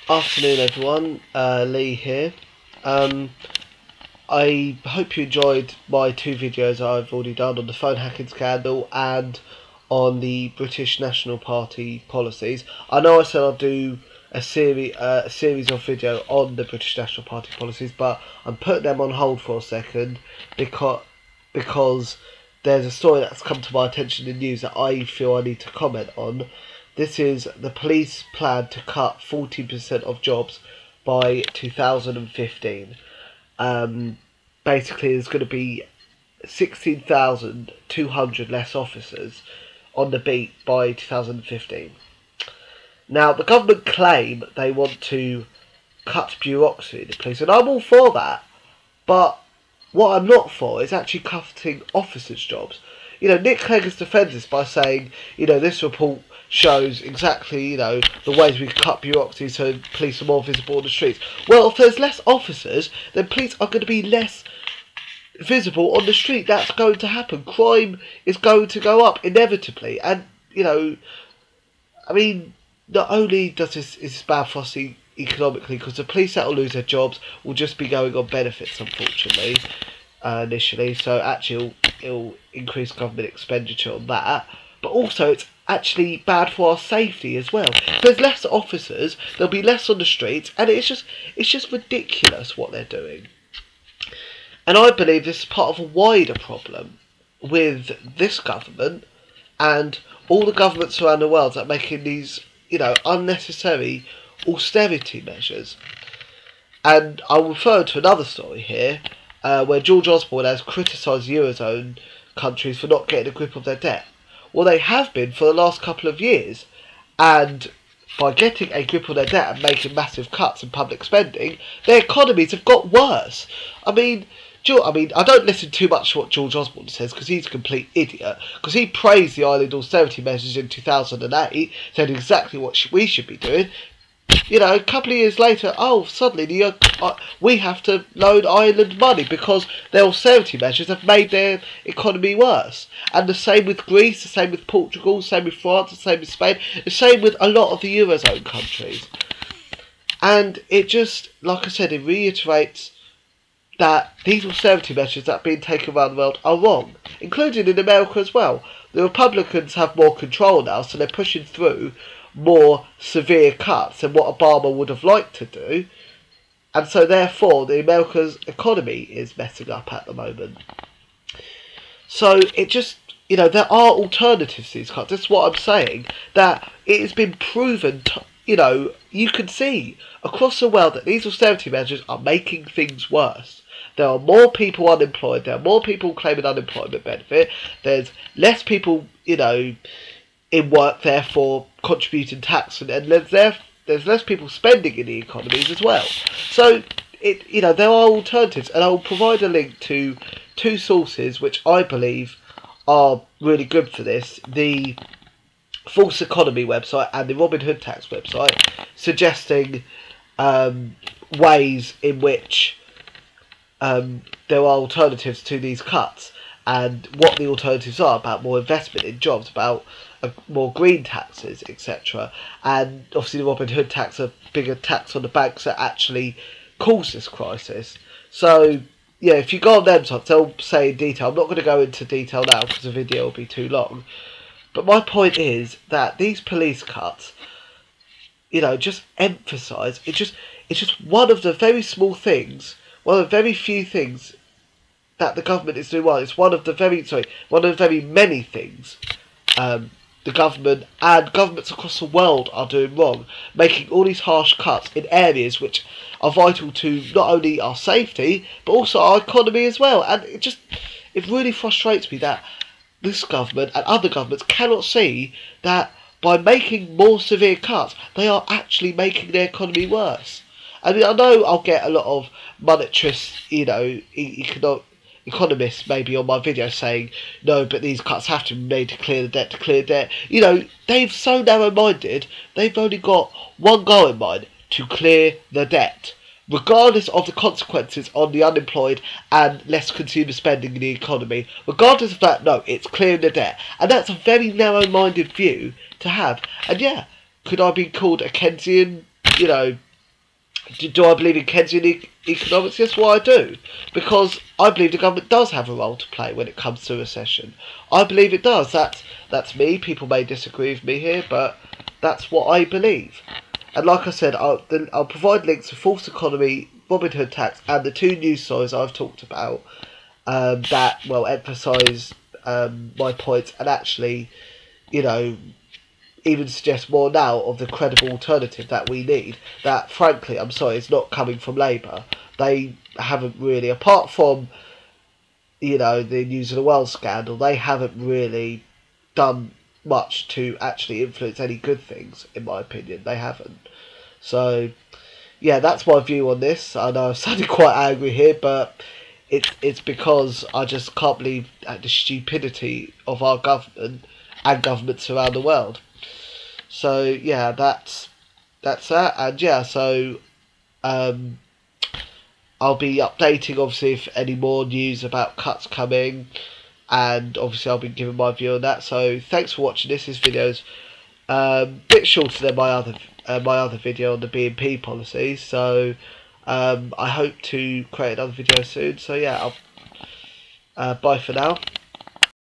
Afternoon everyone, Lee here. I hope you enjoyed my two videos I've already done on the phone hacking scandal and on the British National Party policies. I know I said I'll do a series of video on the British National Party policies, but I'm putting them on hold for a second because there's a story that's come to my attention in the news that I feel I need to comment on. This is the police plan to cut 40% of jobs by 2015. Basically, there's going to be 16,200 less officers on the beat by 2015. Now, the government claim they want to cut bureaucracy in the police, and I'm all for that. But what I'm not for is actually cutting officers' jobs. Nick Clegg has defended this by saying, this report shows exactly, the ways we can cut bureaucracy so police are more visible on the streets. Well, if there's less officers, then police are going to be less visible on the street. That's going to happen. Crime is going to go up inevitably. And, not only does this bad for us economically, because the police that will lose their jobs will just be going on benefits, unfortunately, initially. So actually it'll increase government expenditure on that. But also it's actually bad for our safety as well. If there's less officers, there'll be less on the streets, and it's just ridiculous what they're doing. And I believe this is part of a wider problem with this government and all the governments around the world that are making these, unnecessary austerity measures. And I'll refer to another story here, where George Osborne has criticised Eurozone countries for not getting a grip of their debt. Well, they have been for the last couple of years, and by getting a grip on their debt and making massive cuts in public spending, their economies have got worse. I don't listen too much to what George Osborne says because he's a complete idiot. Because he praised the island austerity measures in 2008, said exactly what we should be doing. A couple of years later, suddenly we have to loan Ireland money because their austerity measures have made their economy worse. And the same with Greece, the same with Portugal, the same with France, the same with Spain, the same with a lot of the Eurozone countries. And it just, like I said, it reiterates that these austerity measures that are being taken around the world are wrong, including in America as well. The Republicans have more control now, so they're pushing through more severe cuts than what Obama would have liked to do, and so therefore the America's economy is messing up at the moment. So it just, there are alternatives to these cuts. That's what I'm saying, that it has been proven you can see across the world that these austerity measures are making things worse. There are more people unemployed, there are more people claiming unemployment benefit, there's less people, in work, therefore contributing tax, and there's less people spending in the economies as well. So there are alternatives, and I'll provide a link to two sources which I believe are really good for this: the False Economy website and the Robin Hood Tax website, suggesting ways in which there are alternatives to these cuts, and what the alternatives are, about more investment in jobs, about more green taxes, etc. And obviously the Robin Hood tax, a bigger tax on the banks that actually caused this crisis. So yeah, if you go on them sites, they'll say in detail. I'm not going to go into detail now because the video will be too long. But my point is that these police cuts, just emphasise, it's just one of the very small things, one of the very few things that the government is doing well. It's one of the very many things the government and governments across the world are doing wrong, making all these harsh cuts in areas which are vital to not only our safety but also our economy as well. And it really frustrates me that this government and other governments cannot see that by making more severe cuts, they are actually making their economy worse. I know I'll get a lot of monetarists, economists maybe on my video saying, no, but these cuts have to be made to clear the debt. They've so narrow-minded, they've only got one goal in mind: to clear the debt, regardless of the consequences on the unemployed and less consumer spending in the economy. Regardless of that, no, it's clearing the debt. And that's a very narrow-minded view to have. And yeah, could I be called a Keynesian, Do I believe in Keynesian economics? Yes, well, I do. Because I believe the government does have a role to play when it comes to recession. I believe it does. That's me. People may disagree with me here, but that's what I believe. And like I said, I'll provide links to False Economy, Robin Hood Tax, and the two news stories I've talked about that, well, emphasise my points and actually, you know, even suggest more now of the credible alternative that we need. That, frankly, I'm sorry, is not coming from Labour. They haven't really, apart from, you know, the News of the World scandal, they haven't really done much to actually influence any good things, in my opinion. They haven't. So, yeah, that's my view on this. I know I'm sounding quite angry here, but it's because I just can't believe the stupidity of our government and governments around the world. So yeah, that's that, and yeah, so um, I'll be updating obviously if any more news about cuts coming, and obviously I'll be giving my view on that. So thanks for watching this. This video's a bit shorter than my other video on the BNP policies. So I hope to create another video soon. So yeah, I'll bye for now.